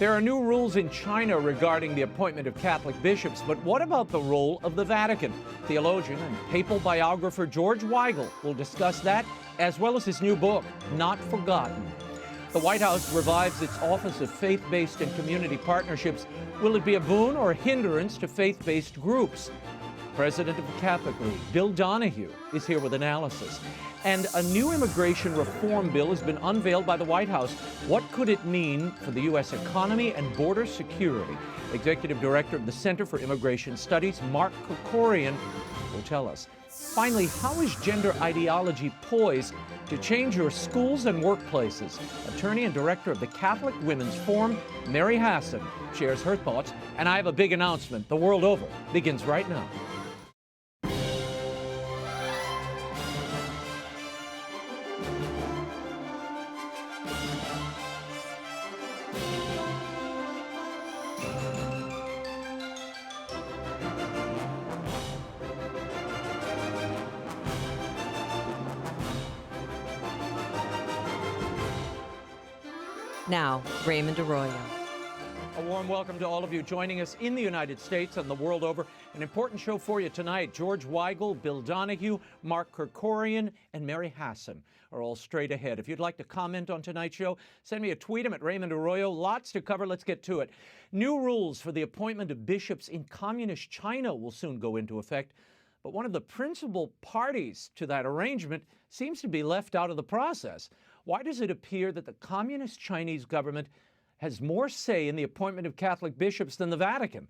There are new rules in China regarding the appointment of Catholic bishops, but what about the role of the Vatican? Theologian and papal biographer George Weigel will discuss that, as well as his new book, Not Forgotten. The White House revives its Office of Faith-Based and Community Partnerships. Will it be a boon or a hindrance to faith-based groups? President of the Catholic League, Bill Donohue, is here with analysis. And a new immigration reform bill has been unveiled by the White House. What could it mean for the U.S. economy and border security? Executive Director of the Center for Immigration Studies, Mark KRIKORIAN, will tell us. Finally, how is gender ideology poised to change your schools and workplaces? Attorney and Director of the Catholic Women's Forum, Mary HASSON, shares her thoughts. And I have a big announcement. The World Over begins right now. Now, Raymond Arroyo. A warm welcome to all of you joining us in the United States and the world over. An important show for you tonight. George Weigel, Bill Donohue, Mark KRIKORIAN, and Mary HASSON are all straight ahead. If you'd like to comment on tonight's show, send me a tweet. I'm at Raymond Arroyo. Lots to cover. Let's get to it. New rules for the appointment of bishops in communist China will soon go into effect. But one of the principal parties to that arrangement seems to be left out of the process. Why does it appear that the communist Chinese government has more say in the appointment of Catholic bishops than the Vatican?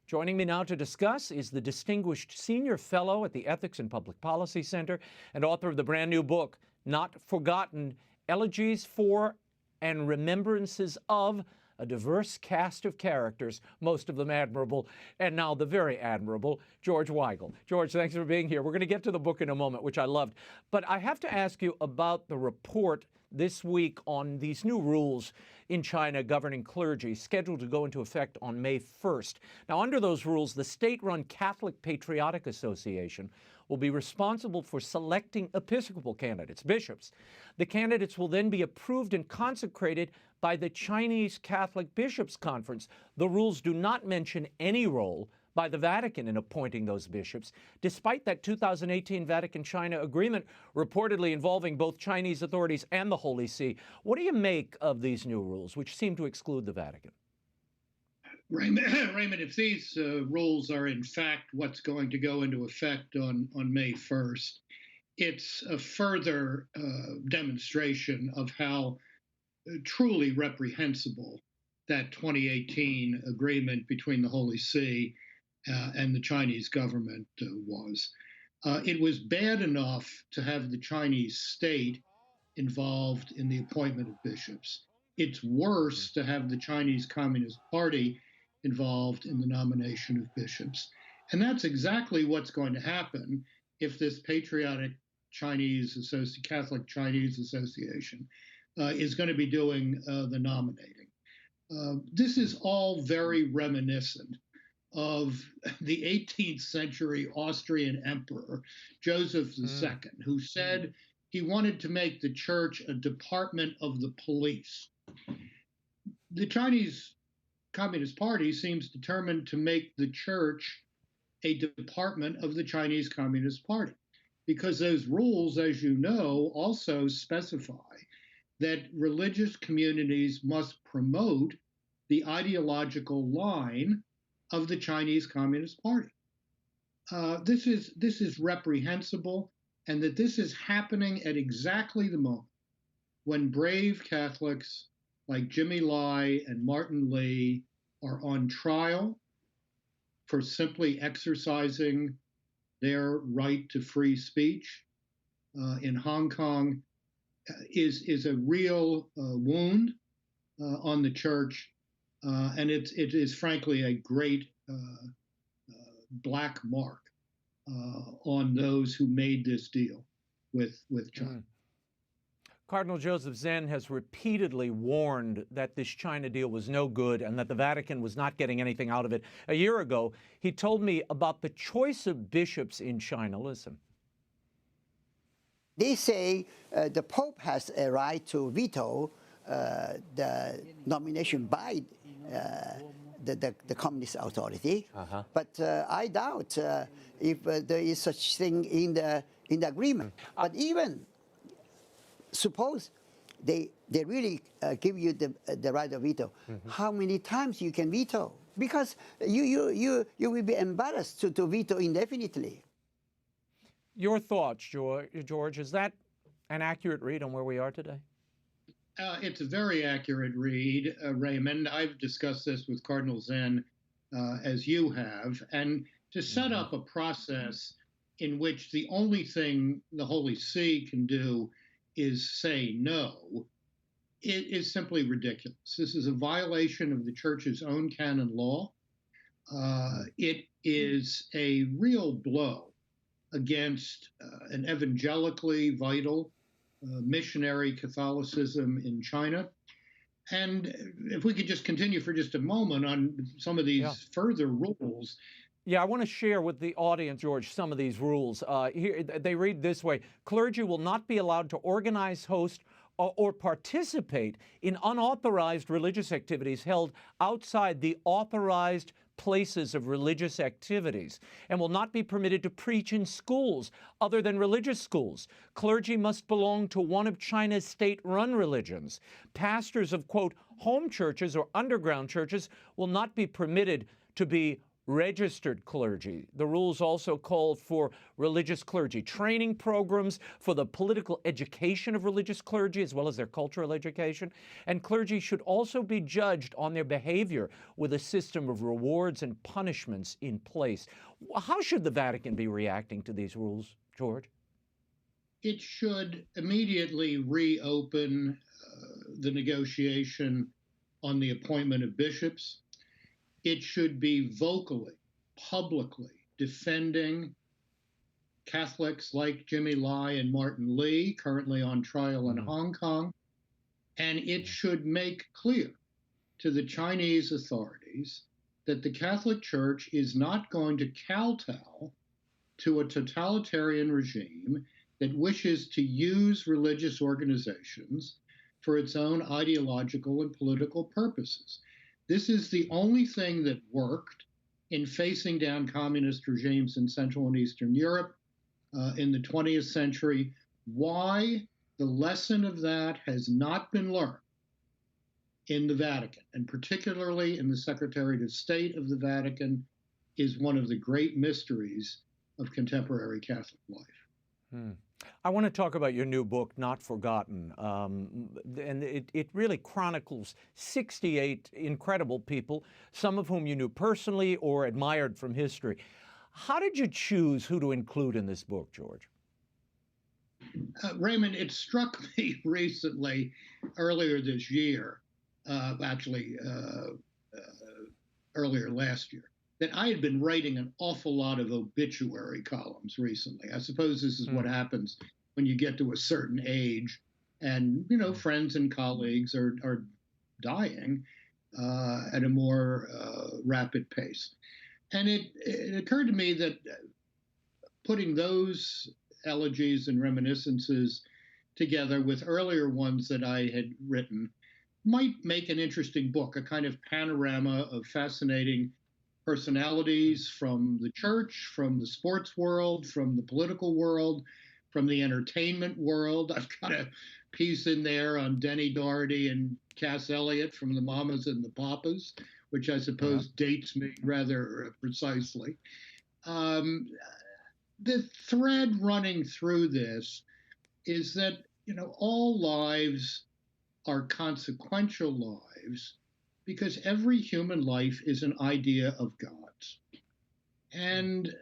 Joining me now to discuss is the distinguished senior fellow at the Ethics and Public Policy Center and author of the brand new book, Not Forgotten, Elegies For and Reminiscences of a diverse cast of characters, most of them admirable, and now the very admirable George Weigel. George, thanks for being here. We're going to get to the book in a moment, which I loved. But I have to ask you about the report this week on these new rules in China governing clergy, scheduled to go into effect on May 1st. Now, under those rules, the state-run Catholic Patriotic Association will be responsible for selecting episcopal candidates, bishops. The candidates will then be approved and consecrated by the Chinese Catholic Bishops' Conference. The rules do not mention any role by the Vatican in appointing those bishops, despite that 2018 Vatican-China agreement reportedly involving both Chinese authorities and the Holy See. What do you make of these new rules, which seem to exclude the Vatican? Raymond, if these rules are in fact what's going to go into effect on May 1st, it's a further demonstration of how truly reprehensible that 2018 agreement between the Holy See and the Chinese government was. It was bad enough to have the Chinese state involved in the appointment of bishops. It's worse to have the Chinese Communist Party involved in the nomination of bishops. And that's exactly what's going to happen if this patriotic Catholic Chinese Association is going to be doing the nominating. This is all very reminiscent of the 18th century Austrian emperor, Joseph II, who said he wanted to make the church a department of the police. The Chinese Communist Party seems determined to make the church a department of the Chinese Communist Party, because those rules, as you know, also specify that religious communities must promote the ideological line of the Chinese Communist Party. This is reprehensible, and that this is happening at exactly the moment when brave Catholics like Jimmy Lai and Martin Lee are on trial for simply exercising their right to free speech in Hong Kong is a real wound on the church, and it is frankly a great black mark on those who made this deal with China. Cardinal Joseph Zen has repeatedly warned that this China deal was no good and that the Vatican was not getting anything out of it. A year ago, he told me about the choice of bishops in China. Listen. They say the Pope has a right to veto the nomination by the communist authority. But I doubt if there is such thing in the agreement. But even suppose they really give you the right of veto, how many times you can veto? Because you will be embarrassed to veto indefinitely. Your thoughts, George, is that an accurate read on where we are today? It's a very accurate read, Raymond. I've discussed this with Cardinal Zen, as you have, and to set up a process in which the only thing the Holy See can do is say no, it is simply ridiculous. This is a violation of the Church's own canon law. It is a real blow against an evangelically vital missionary Catholicism in China. And if we could just continue for just a moment on some of these further rules. Yeah, I want to share with the audience, George, some of these rules. Here, they read this way: clergy will not be allowed to organize, host, or participate in unauthorized religious activities held outside the authorized places of religious activities, and will not be permitted to preach in schools other than religious schools. Clergy must belong to one of China's state-run religions. Pastors of, quote, home churches or underground churches will not be permitted to be registered clergy. The rules also called for religious clergy training programs, for the political education of religious clergy as well as their cultural education. And clergy should also be judged on their behavior with a system of rewards and punishments in place. How should the Vatican be reacting to these rules, George? It should immediately reopen the negotiation on the appointment of bishops. It should be vocally, publicly defending Catholics like Jimmy Lai and Martin Lee, currently on trial in Hong Kong. And it should make clear to the Chinese authorities that the Catholic Church is not going to kowtow to a totalitarian regime that wishes to use religious organizations for its own ideological and political purposes. This is the only thing that worked in facing down communist regimes in Central and Eastern Europe in the 20th century. Why the lesson of that has not been learned in the Vatican, and particularly in the Secretariat of State of the Vatican, is one of the great mysteries of contemporary Catholic life. I want to talk about your new book, Not Forgotten, and it really chronicles 68 incredible people, some of whom you knew personally or admired from history. How did you choose who to include in this book, George? Raymond, it struck me recently, earlier this year, earlier last year, that I had been writing an awful lot of obituary columns recently. I suppose this is what happens when you get to a certain age and, you know, friends and colleagues are dying at a more rapid pace. And it occurred to me that putting those elegies and reminiscences together with earlier ones that I had written might make an interesting book, a kind of panorama of fascinating personalities from the church, from the sports world, from the political world, from the entertainment world. I've got a piece in there on Denny Doherty and Cass Elliot from the Mamas and the Papas, which I suppose dates me rather precisely. The thread running through this is that, you know, all lives are consequential lives because every human life is an idea of God's. And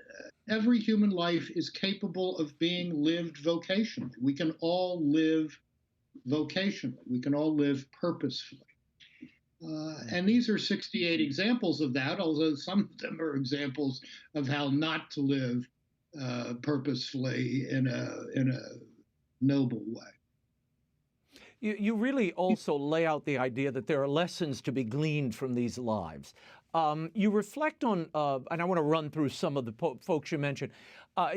every human life is capable of being lived vocationally. We can all live vocationally. We can all live purposefully. And these are 68 examples of that, although some of them are examples of how not to live purposefully in a noble way. You really also lay out the idea that there are lessons to be gleaned from these lives. You reflect on, and I want to run through some of the folks you mentioned.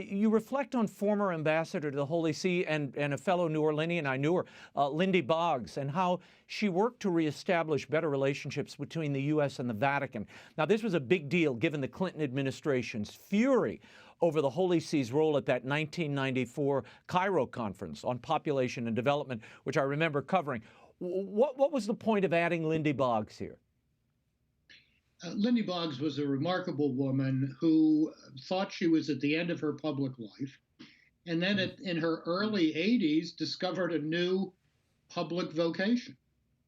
You reflect on former ambassador to the Holy See and a fellow New Orleanian, I knew her, Lindy Boggs, and how she worked to reestablish better relationships between the U.S. and the Vatican. Now, this was a big deal given the Clinton administration's fury over the Holy See's role at that 1994 Cairo conference on population and development, which I remember covering. What was the point of adding Lindy Boggs here? Lindy Boggs was a remarkable woman who thought she was at the end of her public life, and then in her early 80s discovered a new public vocation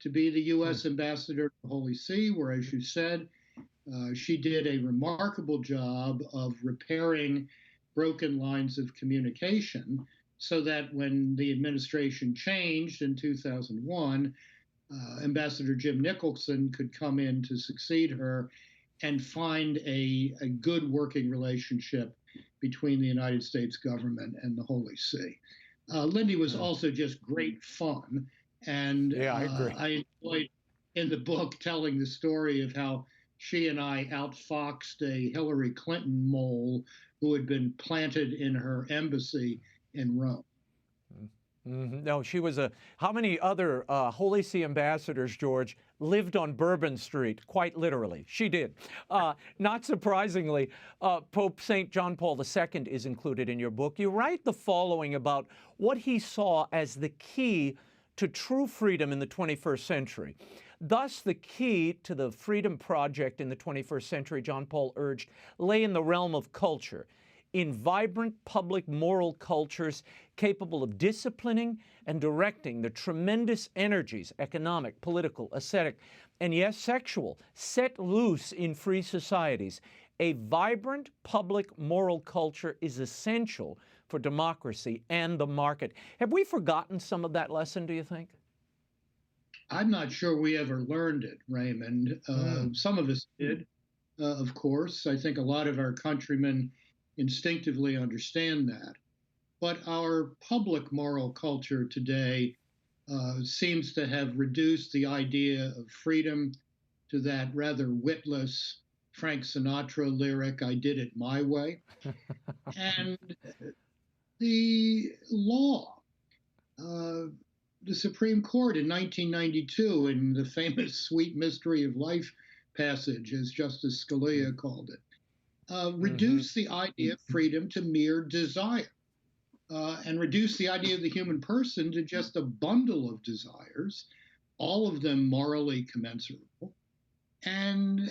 to be the U.S. ambassador to the Holy See, where, as you said, she did a remarkable job of repairing broken lines of communication so that when the administration changed in 2001, Ambassador Jim Nicholson could come in to succeed her and find a good working relationship between the United States government and the Holy See. Lindy was also just great fun. And yeah, I agree. I enjoyed in the book telling the story of how she and I outfoxed a Hillary Clinton mole who had been planted in her embassy in Rome. No, she was how many other Holy See ambassadors, George, lived on Bourbon Street, quite literally? She did. Not surprisingly, Pope St. John Paul II is included in your book. You write the following about what he saw as the key to true freedom in the 21st century. Thus, the key to the freedom project in the 21st century, John Paul urged, lay in the realm of culture, in vibrant public moral cultures capable of disciplining and directing the tremendous energies, economic, political, ascetic, and yes, sexual, set loose in free societies. A vibrant public moral culture is essential for democracy and the market. Have we forgotten some of that lesson, do you think? I'm not sure we ever learned it, Raymond. Some of us did, of course. I think a lot of our countrymen instinctively understand that. But our public moral culture today seems to have reduced the idea of freedom to that rather witless Frank Sinatra lyric, "I did it my way." And the law, the Supreme Court in 1992, in the famous Sweet Mystery of Life passage, as Justice Scalia called it, reduced the idea of freedom to mere desire, and reduced the idea of the human person to just a bundle of desires, all of them morally commensurable, and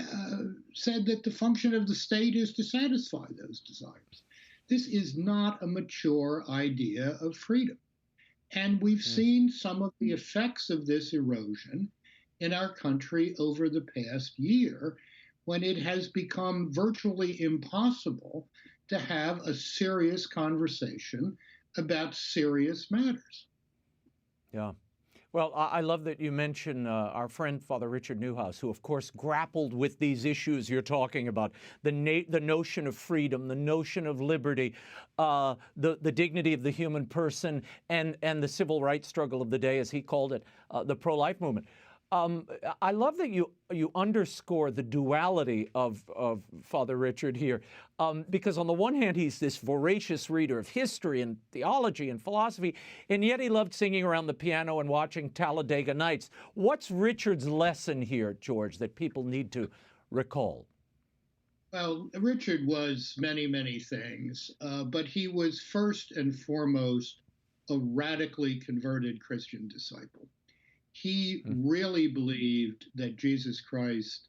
said that the function of the state is to satisfy those desires. This is not a mature idea of freedom. And we've seen some of the effects of this erosion in our country over the past year, when it has become virtually impossible to have a serious conversation about serious matters. Yeah. Well, I love that you mention our friend Father Richard Newhouse, who, of course, grappled with these issues you're talking about, the notion of freedom, the notion of liberty, the dignity of the human person, and the civil rights struggle of the day, as he called it, the pro-life movement. I love that you underscore the duality of Father Richard here, because on the one hand, he's this voracious reader of history and theology and philosophy, and yet he loved singing around the piano and watching Talladega Nights. What's Richard's lesson here, George, that people need to recall? Well, Richard was many, many things, but he was first and foremost a radically converted Christian disciple. He really believed that Jesus Christ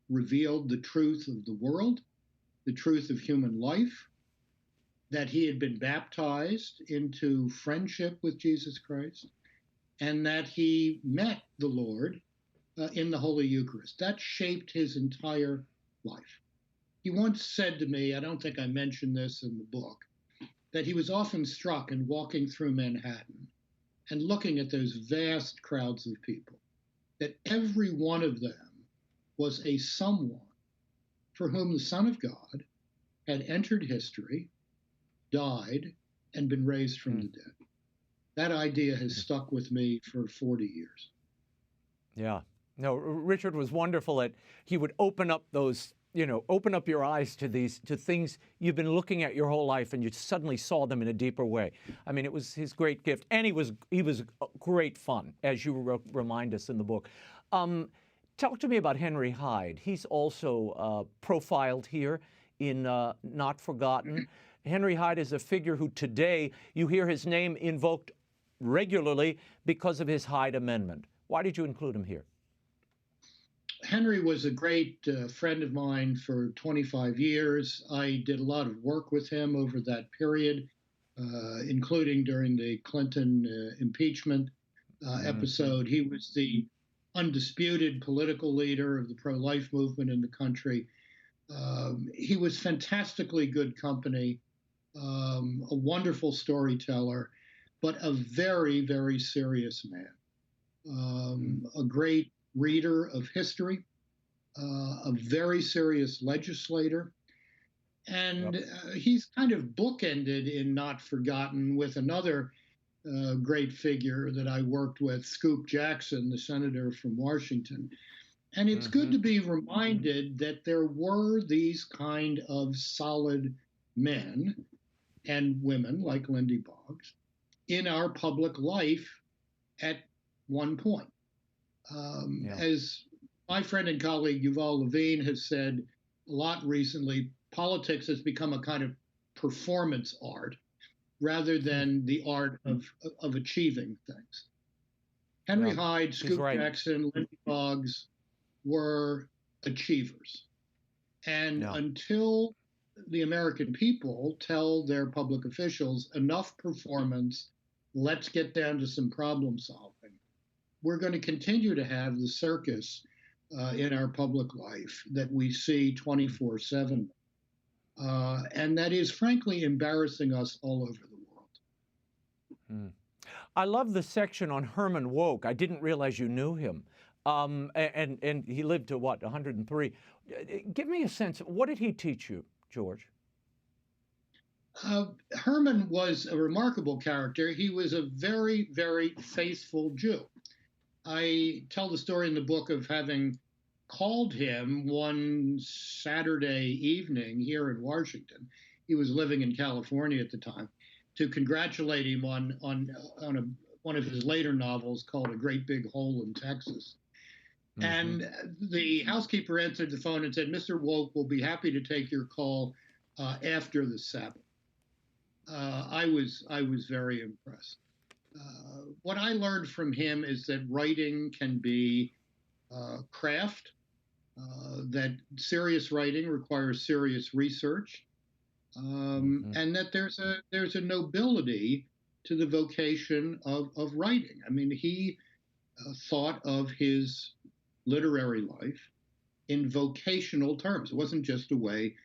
revealed the truth of the world, the truth of human life, that he had been baptized into friendship with Jesus Christ, and that he met the Lord in the Holy Eucharist. That shaped his entire life. He once said to me, I don't think I mentioned this in the book, that he was often struck in walking through Manhattan and looking at those vast crowds of people, that every one of them was a someone for whom the Son of God had entered history, died, and been raised from the dead. That idea has stuck with me for 40 years. Yeah. No, Richard was wonderful at, he would open up those, open up your eyes to things you've been looking at your whole life, and you suddenly saw them in a deeper way. I mean, it was his great gift, and he was great fun, as you remind us in the book. Talk to me about Henry Hyde. He's also profiled here in Not Forgotten. Henry Hyde is a figure who today you hear his name invoked regularly because of his Hyde Amendment. Why did you include him here? Henry was a great friend of mine for 25 years. I did a lot of work with him over that period, including during the Clinton impeachment episode. He was the undisputed political leader of the pro-life movement in the country. He was fantastically good company, a wonderful storyteller, but a very, very serious man. A great reader of history, a very serious legislator, and he's kind of bookended in Not Forgotten with another great figure that I worked with, Scoop Jackson, the senator from Washington. And it's good to be reminded that there were these kind of solid men and women like Lindy Boggs in our public life at one point. As my friend and colleague Yuval Levine has said a lot recently, politics has become a kind of performance art rather than the art of achieving things. Henry Hyde, Scoop Jackson, Lindy Boggs were achievers. And until the American people tell their public officials, enough performance, let's get down to some problem solving, we're going to continue to have the circus in our public life that we see 24/7. And that is frankly embarrassing us all over the world. I love the section on Herman Wouk. I didn't realize you knew him. And he lived to what, 103? Give me a sense, what did he teach you, George? Herman was a remarkable character. He was a very, very faithful Jew. I tell the story in the book of having called him one Saturday evening here in Washington. He was living in California at the time, to congratulate him on one of his later novels called A Great Big Hole in Texas. And the housekeeper answered the phone and said, "Mr. Wouk will be happy to take your call after the Sabbath." I was very impressed. What I learned from him is that writing can be craft, that serious writing requires serious research, and that there's a nobility to the vocation of writing. I mean, he thought of his literary life in vocational terms. It wasn't just a way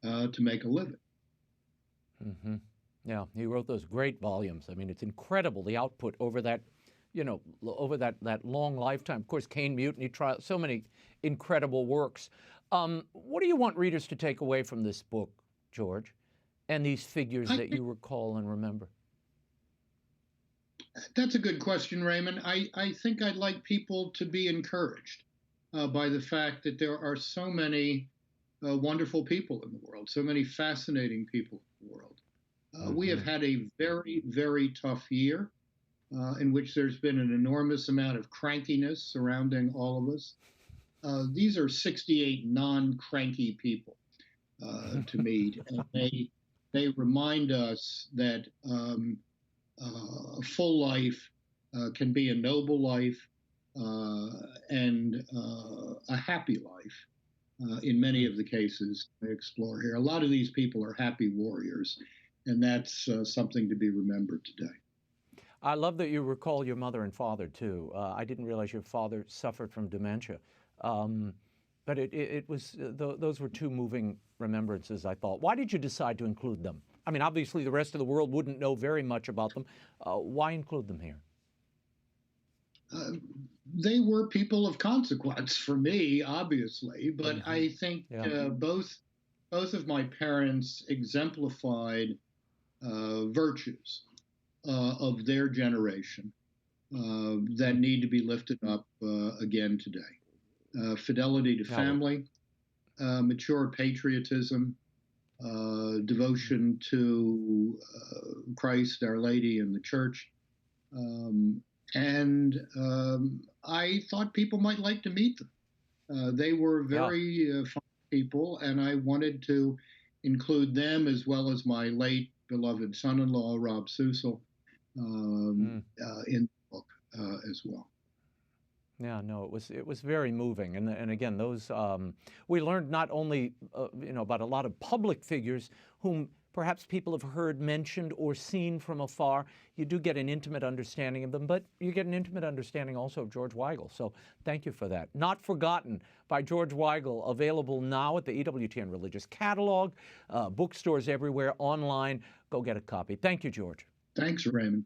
to make a living. Yeah, he wrote those great volumes. I mean, it's incredible, the output over that, over that long lifetime. Of course, Caine Mutiny Trial, so many incredible works. What do you want readers to take away from this book, George, and these figures that you recall and remember? That's a good question, Raymond. I think I'd like people to be encouraged by the fact that there are so many wonderful people in the world, so many fascinating people in the world. We have had a very, very tough year in which there's been an enormous amount of crankiness surrounding all of us. These are 68 non-cranky people to meet, and they remind us that a full life can be a noble life and a happy life in many of the cases I explore here. A lot of these people are happy warriors, and that's something to be remembered today. I love that you recall your mother and father, too. I didn't realize your father suffered from dementia. But it was those were two moving remembrances, I thought. Why did you decide to include them? I mean, obviously, the rest of the world wouldn't know very much about them. Why include them here? They were people of consequence for me, obviously, but I think both of my parents exemplified virtues of their generation. that need to be lifted up again today. Fidelity to family, mature patriotism, devotion to Christ, Our Lady, and the Church. I thought people might like to meet them. They were very fine people, and I wanted to include them as well as my late beloved son-in-law, Rob Susel, in the book as well. Yeah, no, it was very moving, and again, those we learned not only about a lot of public figures whom perhaps people have heard mentioned or seen from afar. You do get an intimate understanding of them, but you get an intimate understanding also of George Weigel. So thank you for that. Not Forgotten by George Weigel, available now at the EWTN Religious Catalog, bookstores everywhere, online. Go get a copy. Thank you, George. Thanks, Raymond.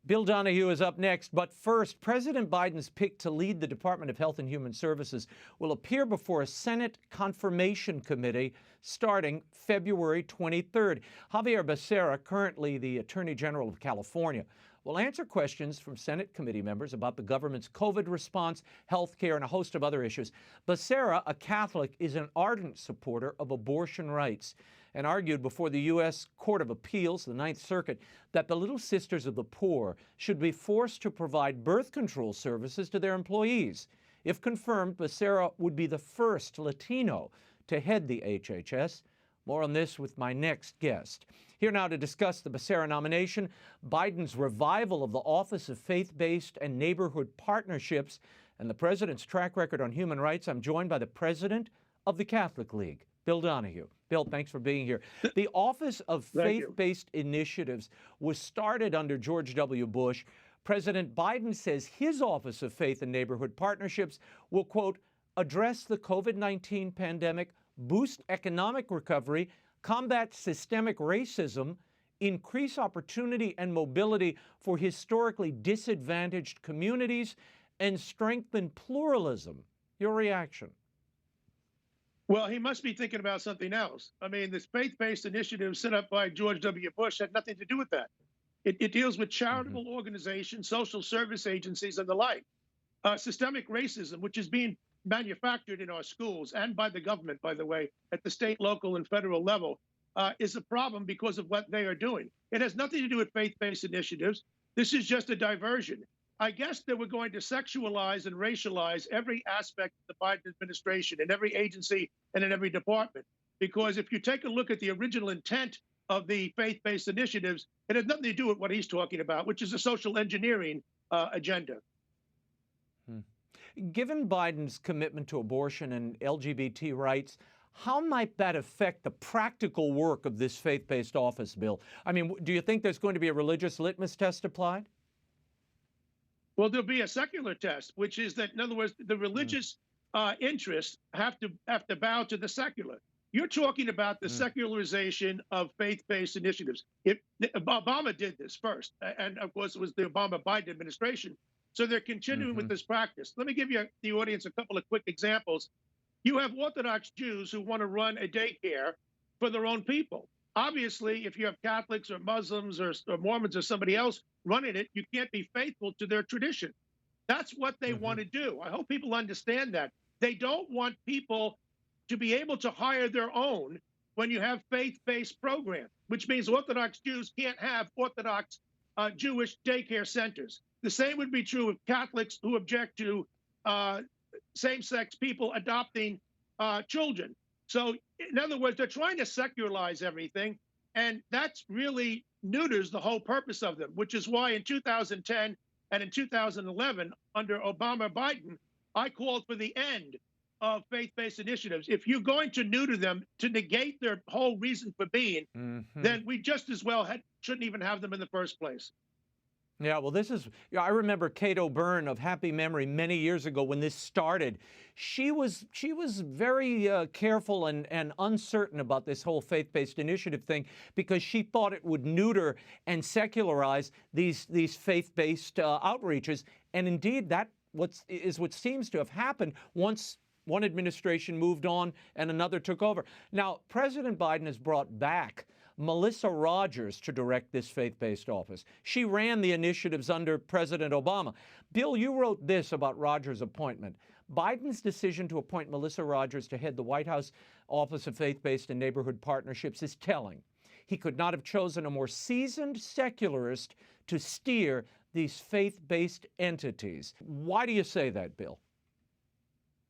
Bill Donahue is up next, but first, President Biden's pick to lead the Department of Health and Human Services will appear before a Senate Confirmation Committee starting February 23rd. Javier Becerra, currently the Attorney General of California, will answer questions from Senate committee members about the government's COVID response, health care, and a host of other issues. Becerra, a Catholic, is an ardent supporter of abortion rights and argued before the U.S. Court of Appeals, the Ninth Circuit, that the Little Sisters of the Poor should be forced to provide birth control services to their employees. If confirmed, Becerra would be the first Latino to head the HHS. More on this with my next guest. Here now to discuss the Becerra nomination, Biden's revival of the Office of Faith-Based and Neighborhood Partnerships, and the president's track record on human rights, I'm joined by the president of the Catholic League, Bill Donahue. Bill, thanks for being here. The Office of Faith-Based Initiatives was started under George W. Bush. President Biden says his Office of Faith and Neighborhood Partnerships will, quote, address the COVID-19 pandemic, boost economic recovery, combat systemic racism, increase opportunity and mobility for historically disadvantaged communities, and strengthen pluralism. Your reaction? Well, he must be thinking about something else. I mean, this faith-based initiative set up by George W. Bush had nothing to do with that. It deals with charitable organizations, social service agencies, and the like. Systemic racism, which is being manufactured in our schools and by the government, by the way, at the state, local, and federal level, is a problem because of what they are doing. It has nothing to do with faith-based initiatives. This is just a diversion. I guess they were going to sexualize and racialize every aspect of the Biden administration in every agency and in every department. Because if you take a look at the original intent of the faith-based initiatives, it has nothing to do with what he's talking about, which is a social engineering agenda. Given Biden's commitment to abortion and LGBT rights, how might that affect the practical work of this faith-based office, Bill? I mean, do you think there's going to be a religious litmus test applied? Well, there'll be a secular test, which is that, in other words, the religious interests have to bow to the secular. You're talking about the secularization of faith-based initiatives. Obama did this first, and of course, it was the Obama-Biden administration. So they're continuing with this practice. Let me give you, the audience, a couple of quick examples. You have Orthodox Jews who want to run a daycare for their own people. Obviously, if you have Catholics or Muslims or Mormons or somebody else running it, you can't be faithful to their tradition. That's what they want to do. I hope people understand that. They don't want people to be able to hire their own when you have faith-based programs, which means Orthodox Jews can't have Orthodox Jewish daycare centers. The same would be true of Catholics who object to same-sex people adopting children. So, in other words, they're trying to secularize everything, and that's really neuters the whole purpose of them, which is why in 2010 and in 2011, under Obama-Biden, I called for the end of faith-based initiatives. If you're going to neuter them to negate their whole reason for being, then we just as well shouldn't even have them in the first place. Yeah, well, I remember Kate O'Byrne of happy memory many years ago when this started. She was very careful and uncertain about this whole faith-based initiative thing because she thought it would neuter and secularize these faith-based outreaches. And indeed, that what seems to have happened once one administration moved on and another took over. Now, President Biden has brought back Melissa Rogers to direct this faith-based office. She ran the initiatives under President Obama. Bill, you wrote this about Rogers' appointment. Biden's decision to appoint Melissa Rogers to head the White House Office of Faith-Based and Neighborhood Partnerships is telling. He could not have chosen a more seasoned secularist to steer these faith-based entities. Why do you say that, Bill?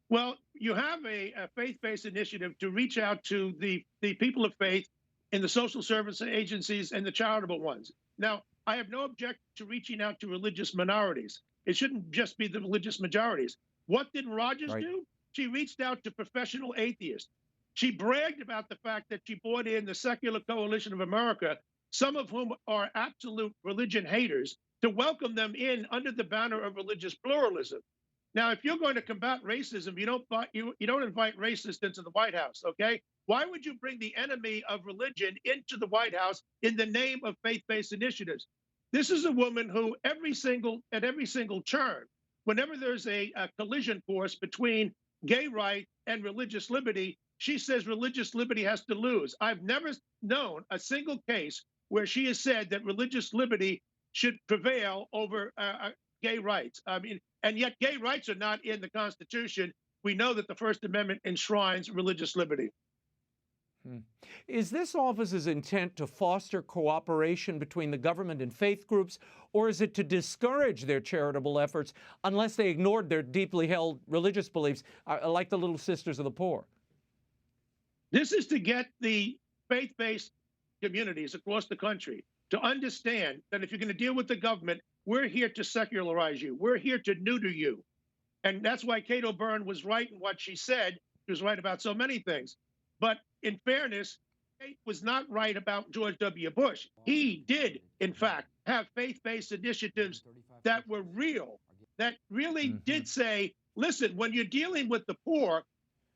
Well, you have a faith-based initiative to reach out to the people of faith in the social service agencies and the charitable ones. Now, I have no objection to reaching out to religious minorities. It shouldn't just be the religious majorities. What did Rogers do? She reached out to professional atheists. She bragged about the fact that she brought in the Secular Coalition of America, some of whom are absolute religion haters, to welcome them in under the banner of religious pluralism. Now, if you're going to combat racism, you don't invite racists into the White House, okay? Why would you bring the enemy of religion into the White House in the name of faith-based initiatives? This is a woman who at every single turn, whenever there's a collision course between gay rights and religious liberty, she says religious liberty has to lose. I've never known a single case where she has said that religious liberty should prevail over gay rights. I mean, and yet gay rights are not in the Constitution. We know that the First Amendment enshrines religious liberty. Is this office's intent to foster cooperation between the government and faith groups, or is it to discourage their charitable efforts unless they ignored their deeply held religious beliefs, like the Little Sisters of the Poor? This is to get the faith-based communities across the country to understand that if you're going to deal with the government, we're here to secularize you. We're here to neuter you. And that's why Cato Byrne was right in what she said. She was right about so many things. But in fairness, Kate was not right about George W. Bush. He did, in fact, have faith-based initiatives that were real, that really did say, listen, when you're dealing with the poor,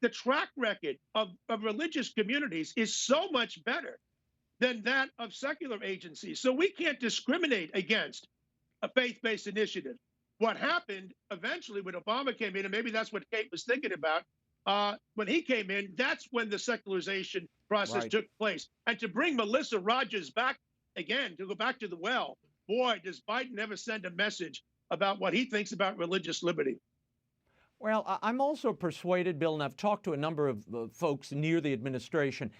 the track record of religious communities is so much better than that of secular agencies. So we can't discriminate against a faith-based initiative. What happened eventually when Obama came in, and maybe that's what Kate was thinking about, when he came in, that's when the secularization process took place. And to bring Melissa Rogers back again, to go back to the well, boy, does Biden ever send a message about what he thinks about religious liberty. Well, I'm also persuaded, Bill, and I've talked to a number of folks near the administration,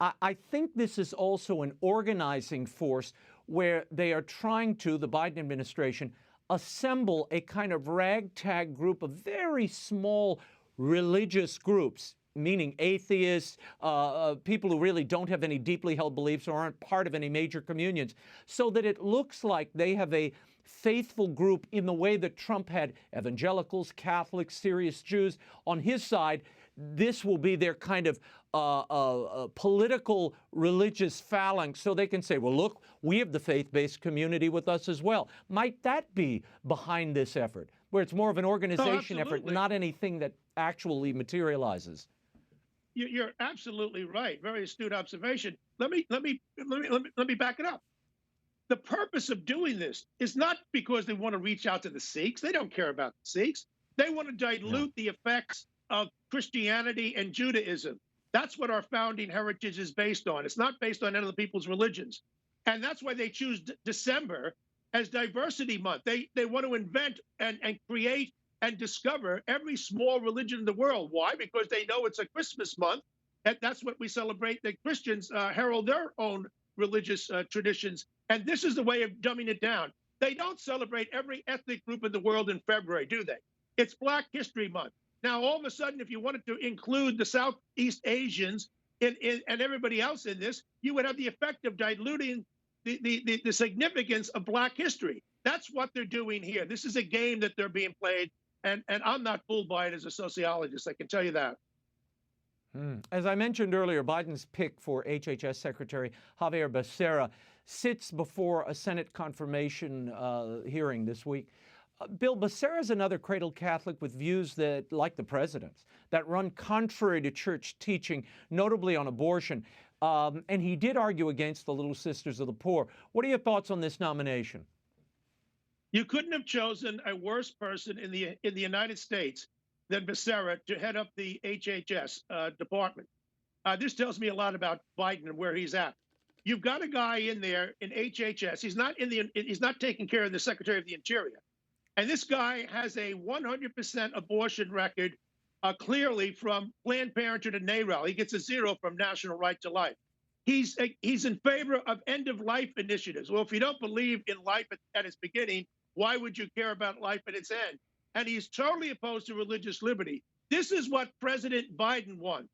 I think this is also an organizing force where they are trying to, the Biden administration, assemble a kind of ragtag group of very small religious groups, meaning atheists, people who really don't have any deeply held beliefs or aren't part of any major communions, so that it looks like they have a faithful group in the way that Trump had evangelicals, Catholics, serious Jews on his side. This will be their kind of political religious phalanx, so they can say, well, look, we have the faith-based community with us as well. Might that be behind this effort, where it's more of an organization effort, not anything that actually materializes? You're absolutely right. Very astute observation. Let me back it up. The purpose of doing this is not because they want to reach out to the Sikhs. They don't care about the Sikhs. They want to dilute the effects of Christianity and Judaism. That's what our founding heritage is based on. It's not based on any of the people's religions. And that's why they choose December as diversity month. They want to invent and create and discover every small religion in the world. Why? Because they know it's a Christmas month, and that's what we celebrate. The Christians herald their own religious traditions. And this is the way of dumbing it down. They don't celebrate every ethnic group in the world in February, do they? It's Black History Month. Now, all of a sudden, if you wanted to include the Southeast Asians and everybody else in this, you would have the effect of diluting the significance of Black history. That's what they're doing here. This is a game that they're being played, and I'm not fooled by it as a sociologist, I can tell you that. As I mentioned earlier, Biden's pick for HHS Secretary Javier Becerra sits before a Senate confirmation hearing this week. Bill, Becerra is another cradle Catholic with views that, like the president's, that run contrary to church teaching, notably on abortion. And he did argue against the Little Sisters of the Poor. What are your thoughts on this nomination? You couldn't have chosen a worse person in the United States than Becerra to head up the HHS department. This tells me a lot about Biden and where he's at. you've got a guy in there in HHS. He's not taking care of the Secretary of the Interior. And this guy has a 100% abortion record, clearly from Planned Parenthood and NARAL. He gets a 0 from National Right to Life. He's in favor of end-of-life initiatives. Well, if you don't believe in life at its beginning, why would you care about life at its end? And he's totally opposed to religious liberty. This is what President Biden wants,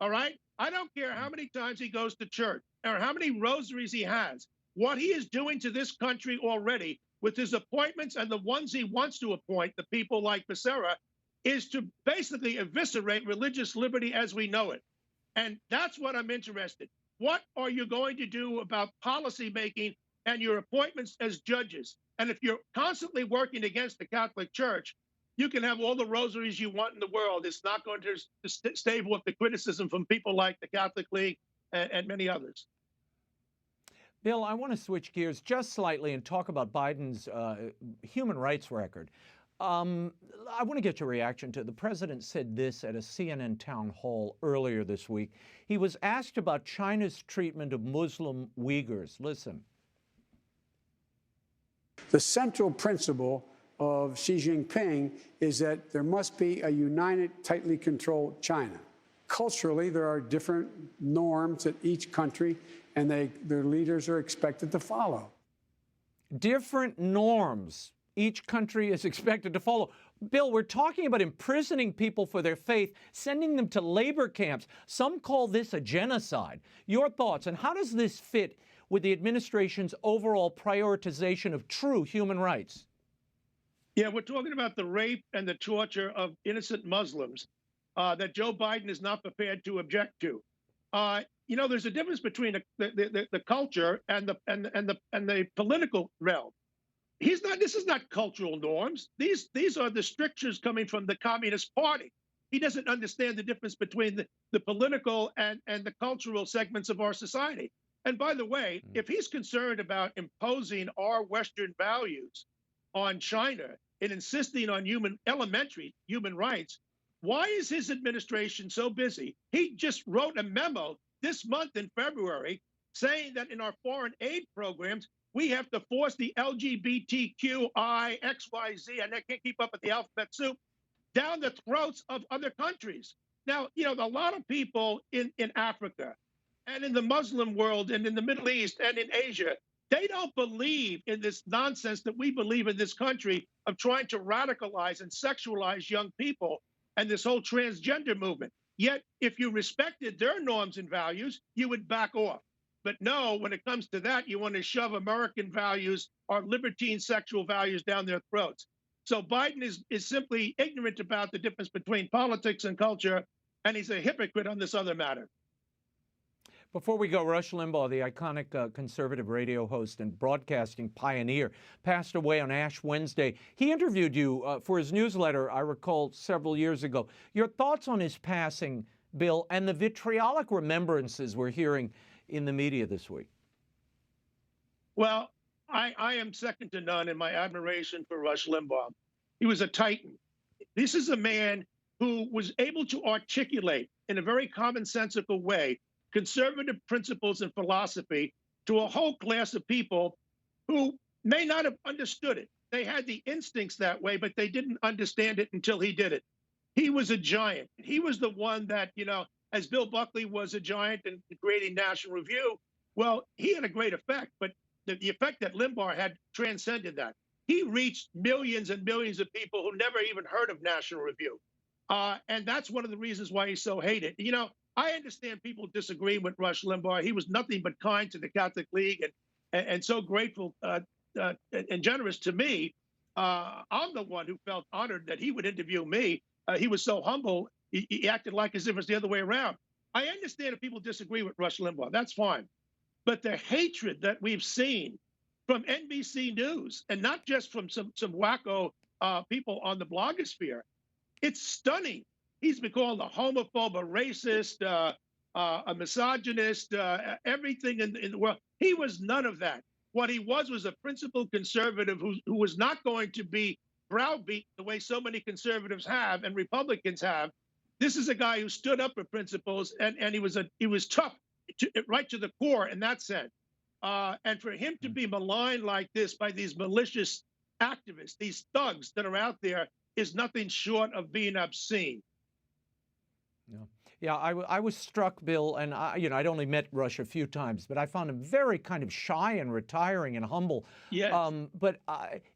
all right? I don't care how many times he goes to church or how many rosaries he has. What he is doing to this country already with his appointments and the ones he wants to appoint, the people like Becerra, is to basically eviscerate religious liberty as we know it. And that's what I'm interested in. What are you going to do about policy making and your appointments as judges? And if you're constantly working against the Catholic Church, you can have all the rosaries you want in the world. It's not going to stay with the criticism from people like the Catholic League and many others. Bill, I want to switch gears just slightly and talk about Biden's human rights record. I want to get your reaction to it. The president said this at a CNN town hall earlier this week. He was asked about China's treatment of Muslim Uyghurs. Listen. The central principle of Xi Jinping is that there must be a united, tightly controlled China. Culturally, there are different norms that each country and their leaders are expected to follow. Different norms each country is expected to follow. Bill, we're talking about imprisoning people for their faith, sending them to labor camps. Some call this a genocide. Your thoughts, and how does this fit with the administration's overall prioritization of true human rights? Yeah, we're talking about the rape and the torture of innocent Muslims that Joe Biden is not prepared to object to. You know, there's a difference between the culture and the political realm. This is not cultural norms. These are the strictures coming from the Communist Party. He doesn't understand the difference between the political and the cultural segments of our society. And by the way, if he's concerned about imposing our Western values on China and insisting on elementary human rights, why is his administration so busy? He just wrote a memo this month in February saying that in our foreign aid programs, we have to force the LGBTQI, XYZ, and I can't keep up with the alphabet soup, down the throats of other countries. Now, you know, a lot of people in Africa and in the Muslim world and in the Middle East and in Asia, they don't believe in this nonsense that we believe in this country of trying to radicalize and sexualize young people and this whole transgender movement. Yet, if you respected their norms and values, you would back off. But no, when it comes to that, you want to shove American values, our libertine sexual values down their throats. So Biden is simply ignorant about the difference between politics and culture, and he's a hypocrite on this other matter. Before we go, Rush Limbaugh, the iconic conservative radio host and broadcasting pioneer, passed away on Ash Wednesday. He interviewed you for his newsletter, I recall, several years ago. Your thoughts on his passing, Bill, and the vitriolic remembrances we're hearing in the media this week? Well, I am second to none in my admiration for Rush Limbaugh. He was a titan. This is a man who was able to articulate in a very commonsensical way conservative principles and philosophy to a whole class of people who may not have understood it. They had the instincts that way, but they didn't understand it until he did it. He was a giant. He was the one that, you know, as Bill Buckley was a giant in creating National Review, well, he had a great effect, but the effect that Limbaugh had transcended that. He reached millions and millions of people who never even heard of National Review. And that's one of the reasons why he's so hated. You know, I understand people disagree with Rush Limbaugh. He was nothing but kind to the Catholic League and so grateful and generous to me. I'm the one who felt honored that he would interview me. He was so humble. He acted like as if it's the other way around. I understand if people disagree with Rush Limbaugh. That's fine. But the hatred that we've seen from NBC News, and not just from some wacko people on the blogosphere, it's stunning. He's been called a homophobe, a racist, a misogynist, everything in the world. He was none of that. What he was a principled conservative who was not going to be browbeat the way so many conservatives have and Republicans have. This is a guy who stood up for principles, and he was tough right to the core in that sense. And for him to be maligned like this by these malicious activists, these thugs that are out there, is nothing short of being obscene. Yeah, yeah. I was struck, Bill, and I'd only met Rush a few times, but I found him very kind of shy and retiring and humble. Yes. But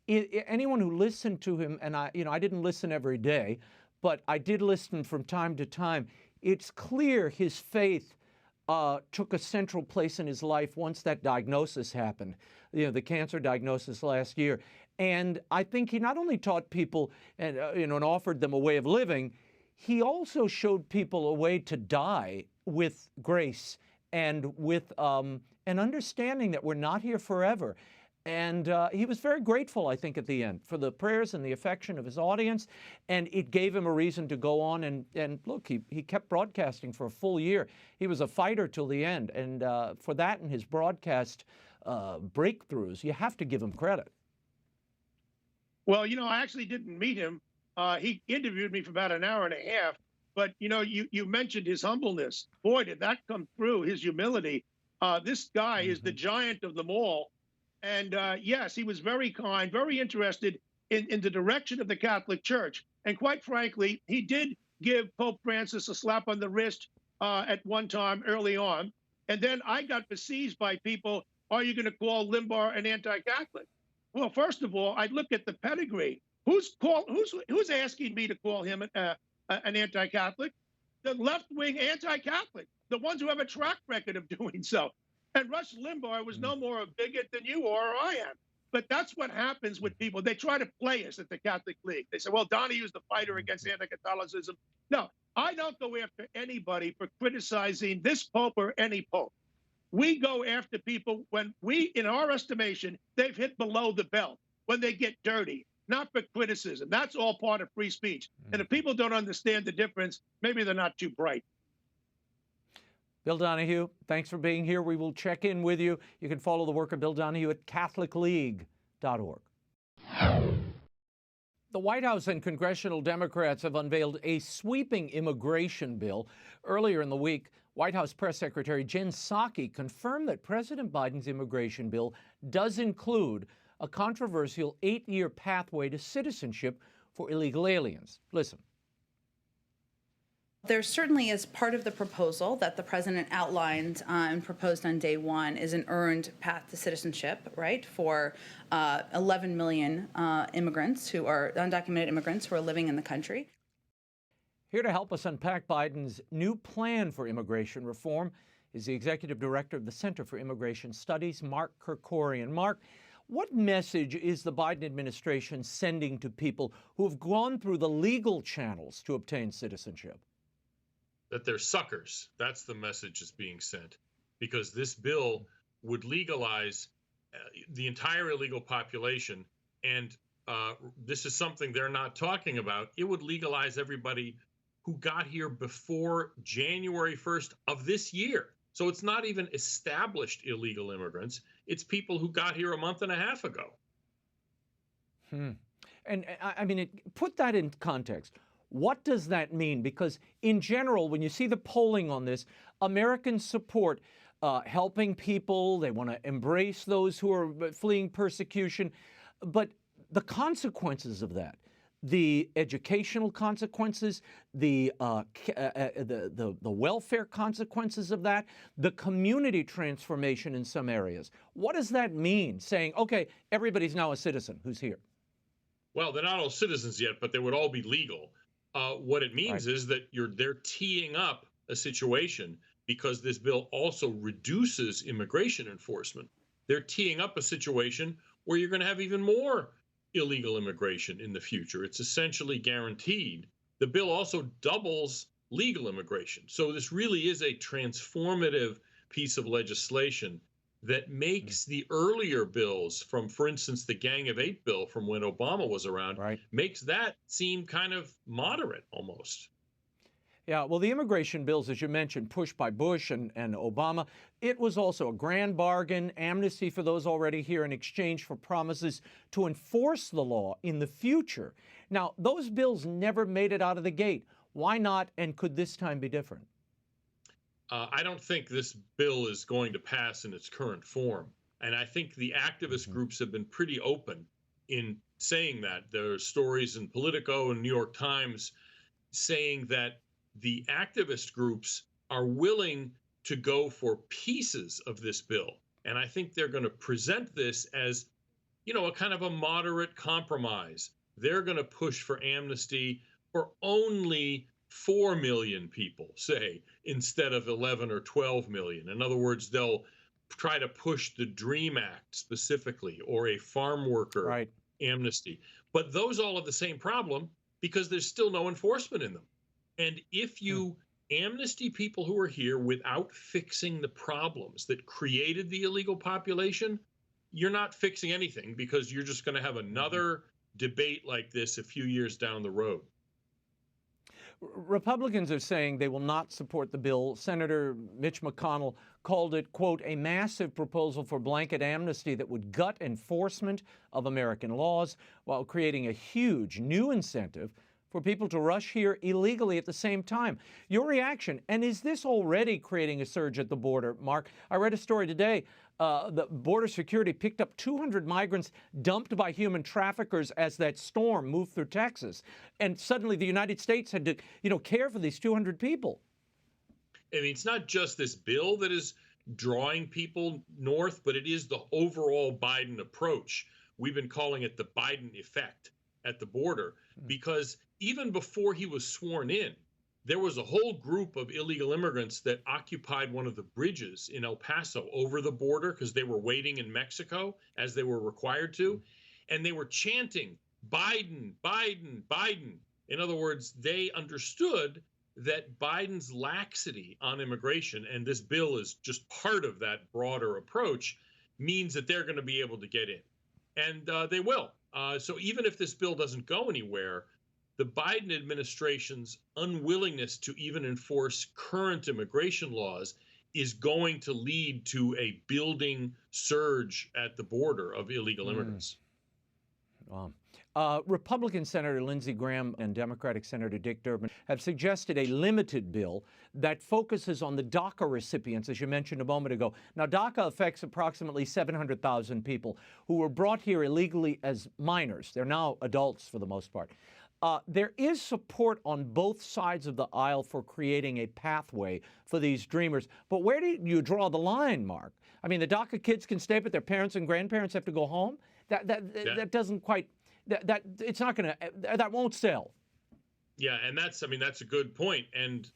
anyone who listened to him, and I didn't listen every day, but I did listen from time to time. It's clear his faith took a central place in his life once that diagnosis happened, the cancer diagnosis last year. And I think he not only taught people and offered them a way of living, he also showed people a way to die with grace and with an understanding that we're not here forever. And he was very grateful, I think, at the end for the prayers and the affection of his audience. And it gave him a reason to go on. And look, he kept broadcasting for a full year. He was a fighter till the end. And for that and his broadcast breakthroughs, you have to give him credit. Well, I actually didn't meet him. He interviewed me for about an hour and a half. But, you mentioned his humbleness. Boy, did that come through, his humility. This guy is the giant of them all. And yes, he was very kind, very interested in the direction of the Catholic Church. And quite frankly, he did give Pope Francis a slap on the wrist at one time early on. And then I got besieged by people, are you going to call Limbaugh an anti-Catholic? Well, first of all, I look at the pedigree. Who's asking me to call him an anti-Catholic? The left-wing anti-Catholic, the ones who have a track record of doing so. And Rush Limbaugh was no more a bigot than you are or I am. But that's what happens with people. They try to play us at the Catholic League. They say, well, Donohue's the fighter against anti-Catholicism. No, I don't go after anybody for criticizing this pope or any pope. We go after people when in our estimation, they've hit below the belt, when they get dirty, not for criticism. That's all part of free speech. And if people don't understand the difference, maybe they're not too bright. Bill Donohue, thanks for being here. We will check in with you. You can follow the work of Bill Donohue at catholicleague.org. The White House and congressional Democrats have unveiled a sweeping immigration bill. Earlier in the week, White House Press Secretary Jen Psaki confirmed that President Biden's immigration bill does include a controversial 8-year pathway to citizenship for illegal aliens. Listen. There certainly is part of the proposal that the president outlined and proposed on day one is an earned path to citizenship, right, for 11 million immigrants who are undocumented immigrants who are living in the country. Here to help us unpack Biden's new plan for immigration reform is the executive director of the Center for Immigration Studies, Mark KRIKORIAN. Mark, what message is the Biden administration sending to people who have gone through the legal channels to obtain citizenship? That they're suckers. That's the message that's being sent, because this bill would legalize the entire illegal population. And this is something they're not talking about. It would legalize everybody who got here before January 1st of this year. So it's not even established illegal immigrants. It's people who got here a month and a half ago. And I mean, put that in context. What does that mean? Because in general, when you see the polling on this, Americans support helping people. They want to embrace those who are fleeing persecution. But the consequences of that, the educational consequences, the welfare consequences of that, the community transformation in some areas. What does that mean, saying, okay, everybody's now a citizen who's here? Well, they're not all citizens yet, but they would all be legal. What it means is that they're teeing up a situation, because this bill also reduces immigration enforcement. They're teeing up a situation where you're going to have even more illegal immigration in the future. It's essentially guaranteed. The bill also doubles legal immigration. So this really is a transformative piece of legislation that makes the earlier bills from, for instance, the Gang of Eight bill from when Obama was around, makes that seem kind of moderate almost. Yeah, well, the immigration bills, as you mentioned, pushed by Bush and Obama, it was also a grand bargain, amnesty for those already here in exchange for promises to enforce the law in the future. Now, those bills never made it out of the gate. Why not, and could this time be different? I don't think this bill is going to pass in its current form. And I think the activist groups have been pretty open in saying that. There are stories in Politico and New York Times saying that the activist groups are willing to go for pieces of this bill. And I think they're going to present this as, a kind of a moderate compromise. They're going to push for amnesty for only 4 million people, say, instead of 11 or 12 million. In other words, they'll try to push the DREAM Act specifically, or a farm worker amnesty. But those all have the same problem because there's still no enforcement in them. And if you amnesty people who are here without fixing the problems that created the illegal population, you're not fixing anything, because you're just going to have another debate like this a few years down the road. Republicans are saying they will not support the bill. Senator Mitch McConnell called it, quote, a massive proposal for blanket amnesty that would gut enforcement of American laws while creating a huge new incentive for people to rush here illegally at the same time. Your reaction, and is this already creating a surge at the border, Mark? I read a story today. The border security picked up 200 migrants dumped by human traffickers as that storm moved through Texas. And suddenly the United States had to, care for these 200 people. I mean, it's not just this bill that is drawing people north, but it is the overall Biden approach. We've been calling it the Biden effect at the border, because even before he was sworn in, there was a whole group of illegal immigrants that occupied one of the bridges in El Paso over the border because they were waiting in Mexico, as they were required to. And they were chanting, Biden, Biden, Biden. In other words, they understood that Biden's laxity on immigration, and this bill is just part of that broader approach, means that they're going to be able to get in. And they will. So even if this bill doesn't go anywhere, the Biden administration's unwillingness to even enforce current immigration laws is going to lead to a building surge at the border of illegal immigrants. Wow. Republican Senator Lindsey Graham and Democratic Senator Dick Durbin have suggested a limited bill that focuses on the DACA recipients, as you mentioned a moment ago. Now, DACA affects approximately 700,000 people who were brought here illegally as minors. They're now adults for the most part. There is support on both sides of the aisle for creating a pathway for these dreamers. But where do you draw the line, Mark? I mean, the DACA kids can stay, but their parents and grandparents have to go home? That doesn't quite... it's not going to, that won't sell. Yeah, and that's a good point. And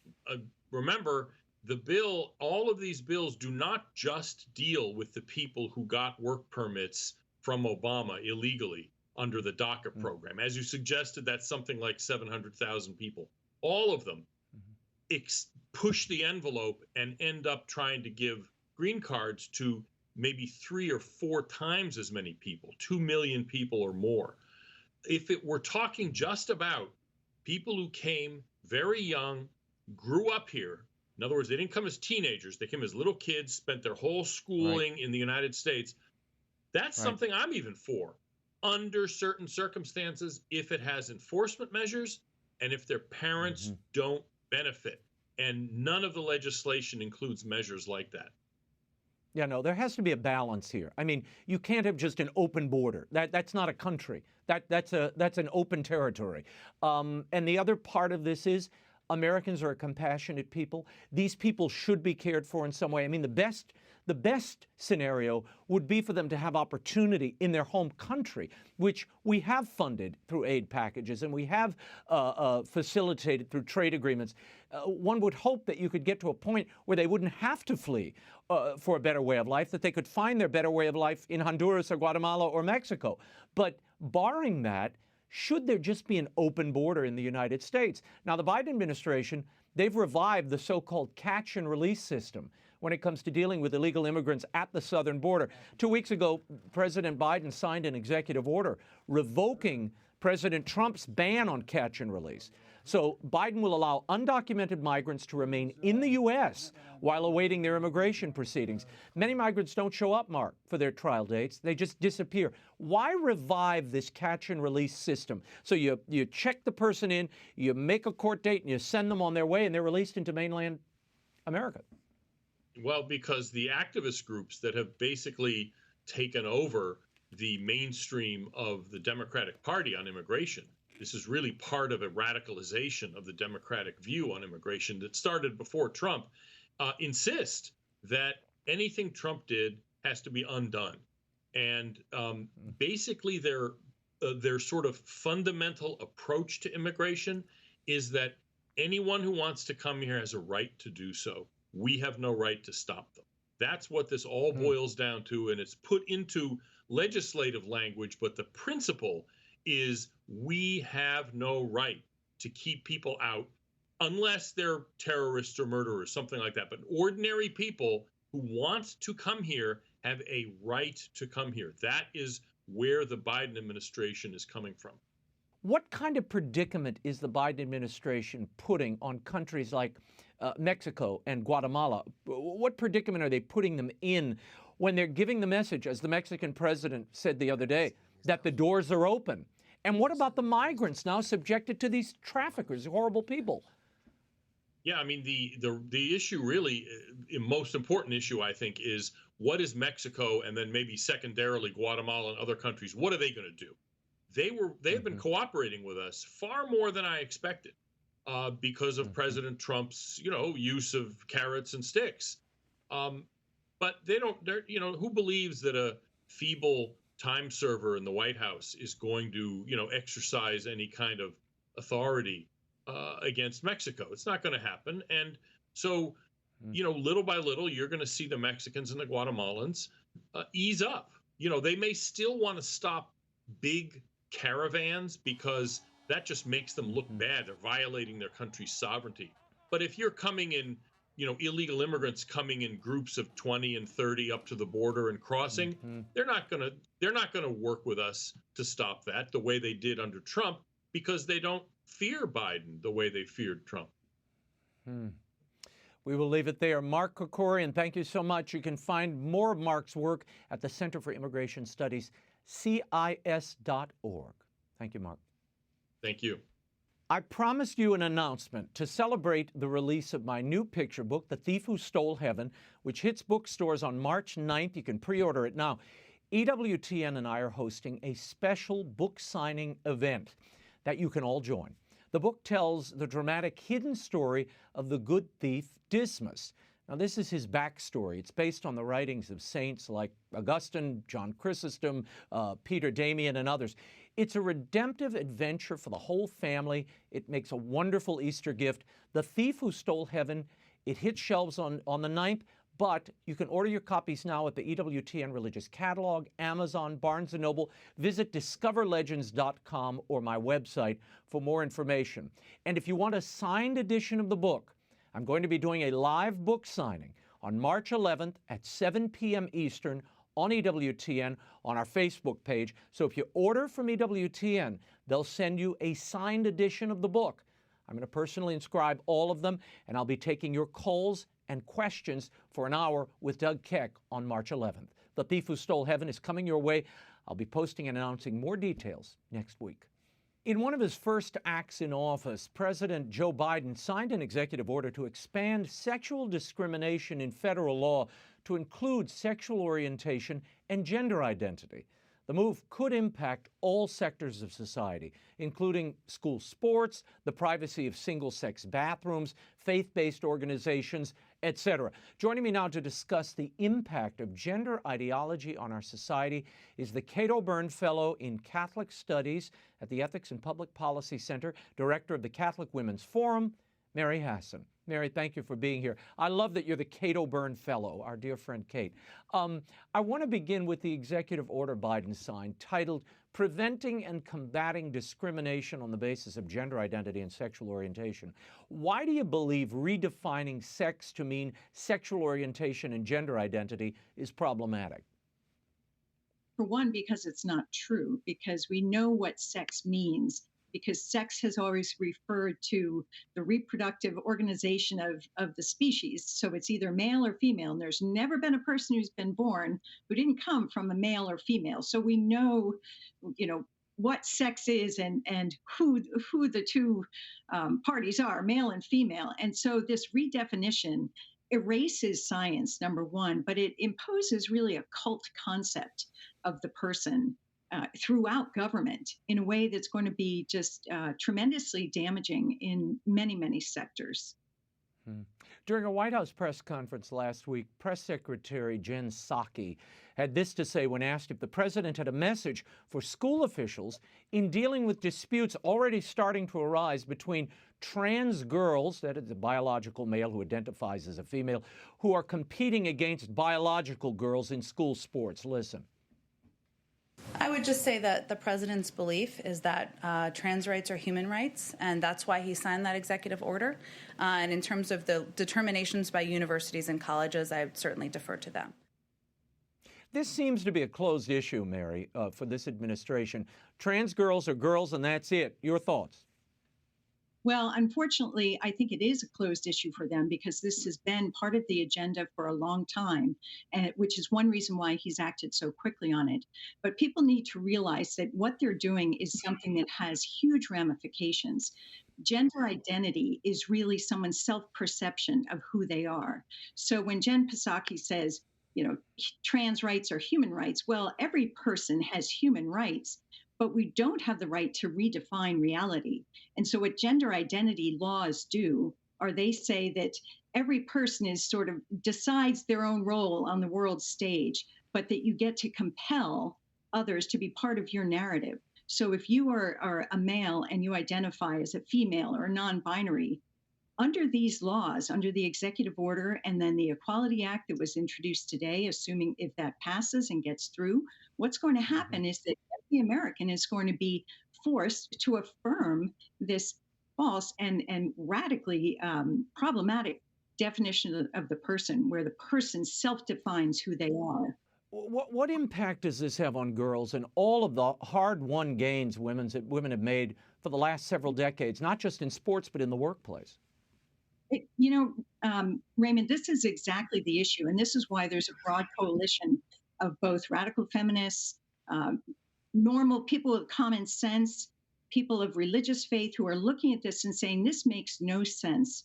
remember, the bill, all of these bills do not just deal with the people who got work permits from Obama illegally under the DACA program. As you suggested, that's something like 700,000 people. All of them push the envelope and end up trying to give green cards to maybe 3 or 4 times as many people, 2 million people or more. If it were talking just about people who came very young, grew up here, in other words, they didn't come as teenagers, they came as little kids, spent their whole schooling in the United States, that's something I'm even for, under certain circumstances, if it has enforcement measures and if their parents don't benefit. And none of the legislation includes measures like that. Yeah, no, there has to be a balance here. I mean, you can't have just an open border. That's not a country. That's an open territory. And the other part of this is Americans are a compassionate people. These people should be cared for in some way. I mean, the best scenario would be for them to have opportunity in their home country, which we have funded through aid packages and we have facilitated through trade agreements. One would hope that you could get to a point where they wouldn't have to flee for a better way of life, that they could find their better way of life in Honduras or Guatemala or Mexico. But barring that, should there just be an open border in the United States? Now, the Biden administration, they've revived the so-called catch and release system when it comes to dealing with illegal immigrants at the southern border. 2 weeks ago, President Biden signed an executive order revoking President Trump's ban on catch and release. So Biden will allow undocumented migrants to remain in the U.S. while awaiting their immigration proceedings. Many migrants don't show up, Mark, for their trial dates. They just disappear. Why revive this catch and release system? So you check the person in, you make a court date, and you send them on their way, and they're released into mainland America. Well, because the activist groups that have basically taken over the mainstream of the Democratic Party on immigration, this is really part of a radicalization of the Democratic view on immigration that started before Trump, insist that anything Trump did has to be undone. And basically their sort of fundamental approach to immigration is that anyone who wants to come here has a right to do so. We have no right to stop them. That's what this all boils down to, and it's put into legislative language, but the principle is we have no right to keep people out unless they're terrorists or murderers, something like that. But ordinary people who want to come here have a right to come here. That is where the Biden administration is coming from. What kind of predicament is the Biden administration putting on countries like Mexico and Guatemala? What predicament are they putting them in when they're giving the message, as the Mexican president said the other day, that the doors are open? And what about the migrants now subjected to these traffickers, horrible people? Yeah, I mean, the issue really, most important issue, I think, is what is Mexico, and then maybe secondarily Guatemala and other countries, what are they going to do? They have been cooperating with us far more than I expected because of President Trump's, use of carrots and sticks. But who believes that a feeble time server in the White House is going to, exercise any kind of authority against Mexico? It's not going to happen. And so, little by little, you're going to see the Mexicans and the Guatemalans ease up. They may still want to stop big caravans because that just makes them look bad. They're violating their country's sovereignty. But if you're coming in, illegal immigrants coming in groups of 20 and 30 up to the border and crossing, they're not going to work with us to stop that the way they did under Trump, because they don't fear Biden the way they feared Trump. We will leave it there. Mark KRIKORIAN, thank you so much. You can find more of Mark's work at the Center for Immigration Studies, CIS.org. Thank you, Mark. Thank you. I promised you an announcement to celebrate the release of my new picture book, The Thief Who Stole Heaven, which hits bookstores on March 9th. You can pre-order it now. EWTN and I are hosting a special book signing event that you can all join. The book tells the dramatic hidden story of the good thief Dismas. Now, this is his backstory. It's based on the writings of saints like Augustine, John Chrysostom, Peter Damian, and others. It's a redemptive adventure for the whole family. It makes a wonderful Easter gift. The Thief Who Stole Heaven. It hits shelves on the 9th, but you can order your copies now at the EWTN Religious Catalog, Amazon, Barnes & Noble. Visit discoverlegends.com or my website for more information. And if you want a signed edition of the book, I'm going to be doing a live book signing on March 11th at 7 p.m. Eastern on EWTN on our Facebook page. So if you order from EWTN, they'll send you a signed edition of the book. I'm going to personally inscribe all of them, and I'll be taking your calls and questions for an hour with Doug Keck on March 11th. The Thief Who Stole Heaven is coming your way. I'll be posting and announcing more details next week. In one of his first acts in office, President Joe Biden signed an executive order to expand sexual discrimination in federal law to include sexual orientation and gender identity. The move could impact all sectors of society, including school sports, the privacy of single-sex bathrooms, faith-based organizations, etc. Joining me now to discuss the impact of gender ideology on our society is the Cato Byrne Fellow in Catholic Studies at the Ethics and Public Policy Center, Director of the Catholic Women's Forum, Mary HASSON. Mary, thank you for being here. I love that you're the Cato Byrne Fellow, our dear friend Kate. I want to begin with the executive order Biden signed titled Preventing and Combating Discrimination on the Basis of Gender Identity and Sexual Orientation. Why do you believe redefining sex to mean sexual orientation and gender identity is problematic? For one, because it's not true, because we know what sex means, because sex has always referred to the reproductive organization of the species. So it's either male or female, and there's never been a person who's been born who didn't come from a male or female. So we know, what sex is and who the two parties are, male and female. And so this redefinition erases science, number one, but it imposes really a cult concept of the person throughout government in a way that's going to be just tremendously damaging in many, many sectors. During a White House press conference last week, Press Secretary Jen Psaki had this to say when asked if the president had a message for school officials in dealing with disputes already starting to arise between trans girls, that is the biological male who identifies as a female, who are competing against biological girls in school sports. Listen. I would just say that the president's belief is that trans rights are human rights, and that's why he signed that executive order. And in terms of the determinations by universities and colleges, I would certainly defer to them. This seems to be a closed issue, Mary, for this administration. Trans girls are girls, and that's it. Your thoughts? Well, unfortunately, I think it is a closed issue for them because this has been part of the agenda for a long time, which is one reason why he's acted so quickly on it. But people need to realize that what they're doing is something that has huge ramifications. Gender identity is really someone's self-perception of who they are. So when Jen Psaki says, you know, trans rights are human rights, well, every person has human rights, but we don't have the right to redefine reality. And so what gender identity laws do are they say that every person is sort of decides their own role on the world stage, but that you get to compel others to be part of your narrative. So if you are a male and you identify as a female or non-binary, under these laws, under the executive order and then the Equality Act that was introduced today, assuming if that passes and gets through, what's going to happen is that every American is going to be forced to affirm this false and radically problematic definition of the person, where the person self-defines who they are. What impact does this have on girls and all of the hard-won gains women have made for the last several decades, not just in sports, but in the workplace? Raymond, this is exactly the issue. And this is why there's a broad coalition of both radical feminists, normal people with common sense, people of religious faith who are looking at this and saying this makes no sense,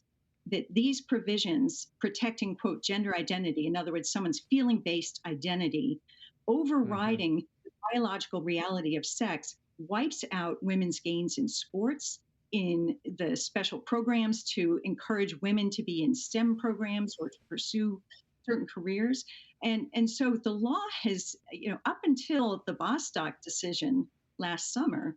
that these provisions protecting, quote, gender identity, in other words, someone's feeling-based identity, overriding the biological reality of sex, wipes out women's gains in sports, in the special programs to encourage women to be in STEM programs or to pursue certain careers. And so the law has, up until the Bostock decision last summer,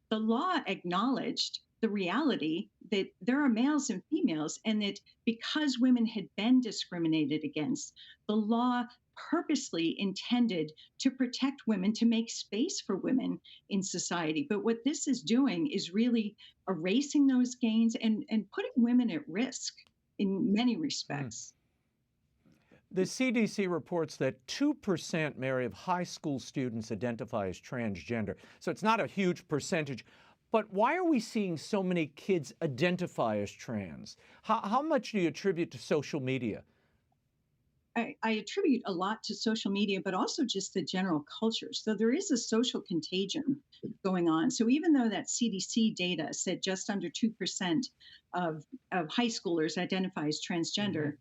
the law acknowledged the reality that there are males and females, and that because women had been discriminated against, the law purposely intended to protect women, to make space for women in society. But what this is doing is really erasing those gains and putting women at risk in many respects. The CDC reports that 2%, Mary, of high school students identify as transgender. So it's not a huge percentage. But why are we seeing so many kids identify as trans? How much do you attribute to social media? I attribute a lot to social media, but also just the general culture. So there is a social contagion going on. So even though that CDC data said just under 2% of high schoolers identify as transgender,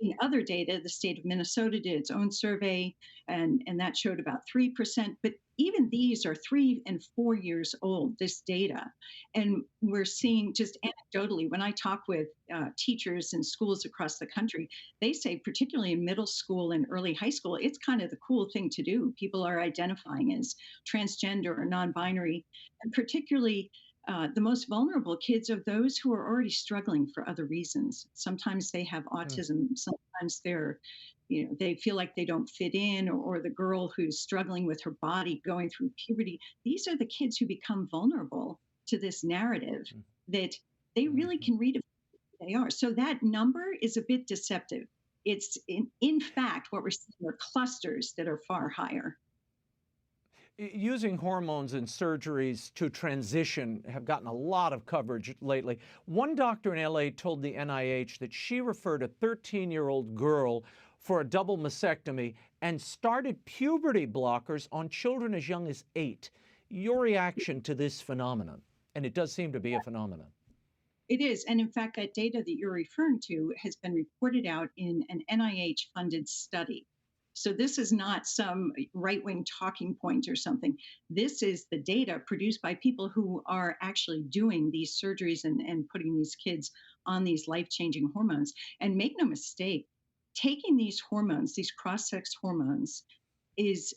in other data, the state of Minnesota did its own survey, and that showed about 3%. But even these are 3 and 4 years old, this data. And we're seeing just anecdotally, when I talk with teachers in schools across the country, they say, particularly in middle school and early high school, it's kind of the cool thing to do. People are identifying as transgender or non-binary, and particularly the most vulnerable kids are those who are already struggling for other reasons. Sometimes they have autism. Sometimes they're, they feel like they don't fit in, or the girl who's struggling with her body going through puberty. These are the kids who become vulnerable to this narrative that they really can redefine who they are. So that number is a bit deceptive. It's in fact, what we're seeing are clusters that are far higher. Using hormones and surgeries to transition have gotten a lot of coverage lately. One doctor in LA told the NIH that she referred a 13-year-old girl for a double mastectomy and started puberty blockers on children as young as 8. Your reaction to this phenomenon, and it does seem to be a phenomenon. It is. And in fact, that data that you're referring to has been reported out in an NIH funded study. So this is not some right wing talking point or something. This is the data produced by people who are actually doing these surgeries and putting these kids on these life changing hormones. And make no mistake, taking these hormones, these cross sex hormones, is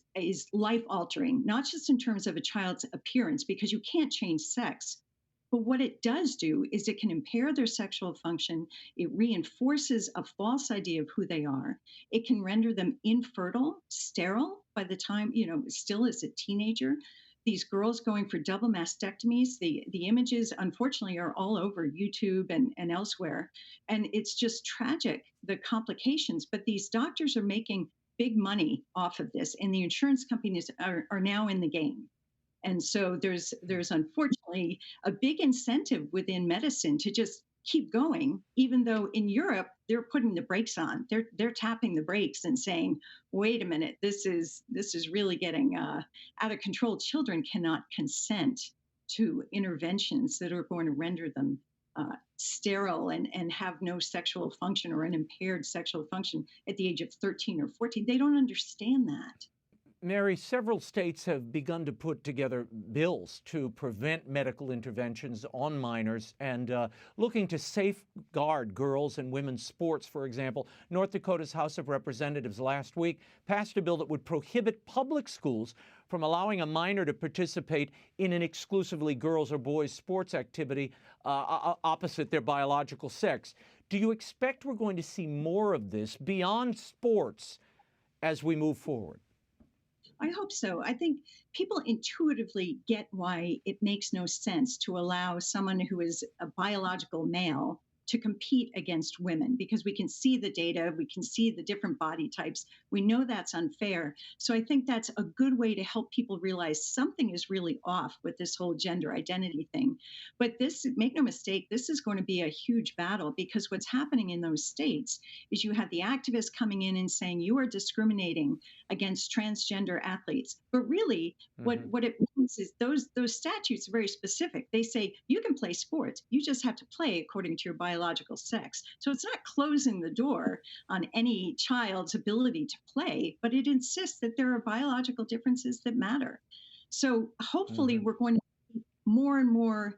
life altering, not just in terms of a child's appearance, because you can't change sex. But what it does do is it can impair their sexual function. It reinforces a false idea of who they are. It can render them infertile, sterile by the time, still as a teenager. These girls going for double mastectomies, the images, unfortunately, are all over YouTube and elsewhere. And it's just tragic, the complications. But these doctors are making big money off of this, and the insurance companies are now in the game. And so there's unfortunately a big incentive within medicine to just keep going, even though in Europe they're putting the brakes on. They're tapping the brakes and saying, "Wait a minute, this is really getting out of control. Children cannot consent to interventions that are going to render them sterile and have no sexual function or an impaired sexual function at the age of 13 or 14. They don't understand that." Mary, several states have begun to put together bills to prevent medical interventions on minors and looking to safeguard girls and women's sports. For example, North Dakota's House of Representatives last week passed a bill that would prohibit public schools from allowing a minor to participate in an exclusively girls or boys sports activity opposite their biological sex. Do you expect we're going to see more of this beyond sports as we move forward? I hope so. I think people intuitively get why it makes no sense to allow someone who is a biological male to compete against women, because we can see the data, we can see the different body types. We know that's unfair. So I think that's a good way to help people realize something is really off with this whole gender identity thing. But this, make no mistake, this is going to be a huge battle, because what's happening in those states is you have the activists coming in and saying you are discriminating against transgender athletes. But really, what it means is those statutes are very specific. They say you can play sports, you just have to play according to your biological sex. So it's not closing the door on any child's ability to play, but it insists that there are biological differences that matter. So hopefully we're going to see more and more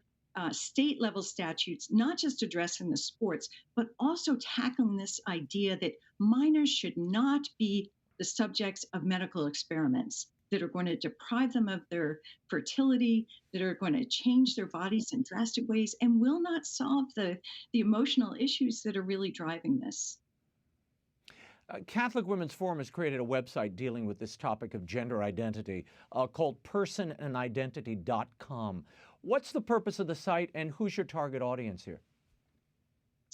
state level statutes, not just addressing the sports, but also tackling this idea that minors should not be the subjects of medical experiments that are going to deprive them of their fertility, that are going to change their bodies in drastic ways, and will not solve the emotional issues that are really driving this. Catholic Women's Forum has created a website dealing with this topic of gender identity called personandidentity.com. What's the purpose of the site, and who's your target audience here?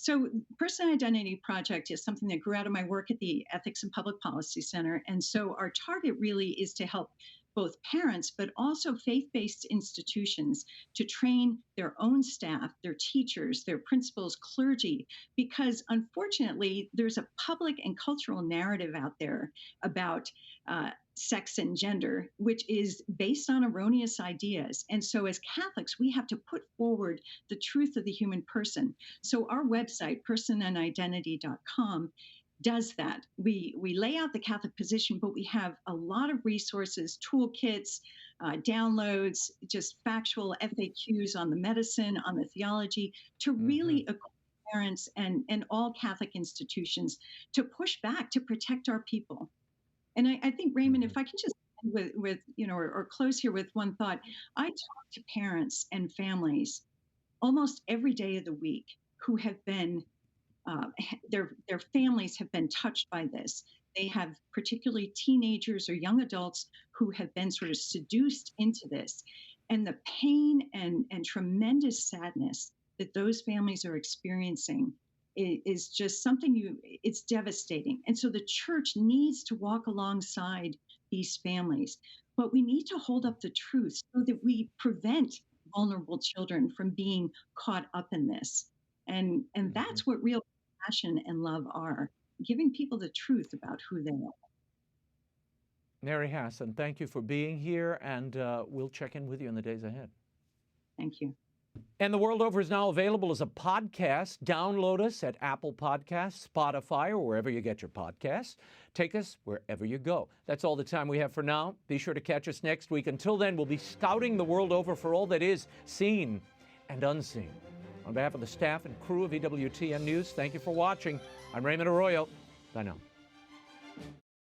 So Person Identity Project is something that grew out of my work at the Ethics and Public Policy Center. And so our target really is to help both parents, but also faith-based institutions to train their own staff, their teachers, their principals, clergy, because unfortunately, there's a public and cultural narrative out there about sex and gender, which is based on erroneous ideas. And so as Catholics, we have to put forward the truth of the human person. So our website, personandidentity.com, does that. We lay out the Catholic position, but we have a lot of resources, toolkits, downloads, just factual FAQs on the medicine, on the theology, to really equip parents and all Catholic institutions to push back, to protect our people. And I think, Raymond, if I can just end with or close here with one thought. I talk to parents and families almost every day of the week who have been their families have been touched by this. They have particularly teenagers or young adults who have been sort of seduced into this. And the pain and tremendous sadness that those families are experiencing is just something it's devastating. And so the church needs to walk alongside these families. But we need to hold up the truth so that we prevent vulnerable children from being caught up in this. And that's what real passion and love are, giving people the truth about who they are. Mary Hasson, thank you for being here, and we'll check in with you in the days ahead. Thank you. And The World Over is now available as a podcast. Download us at Apple Podcasts, Spotify, or wherever you get your podcasts. Take us wherever you go. That's all the time we have for now. Be sure to catch us next week. Until then, we'll be scouting the world over for all that is seen and unseen. On behalf of the staff and crew of EWTN News, thank you for watching. I'm Raymond Arroyo. Bye now.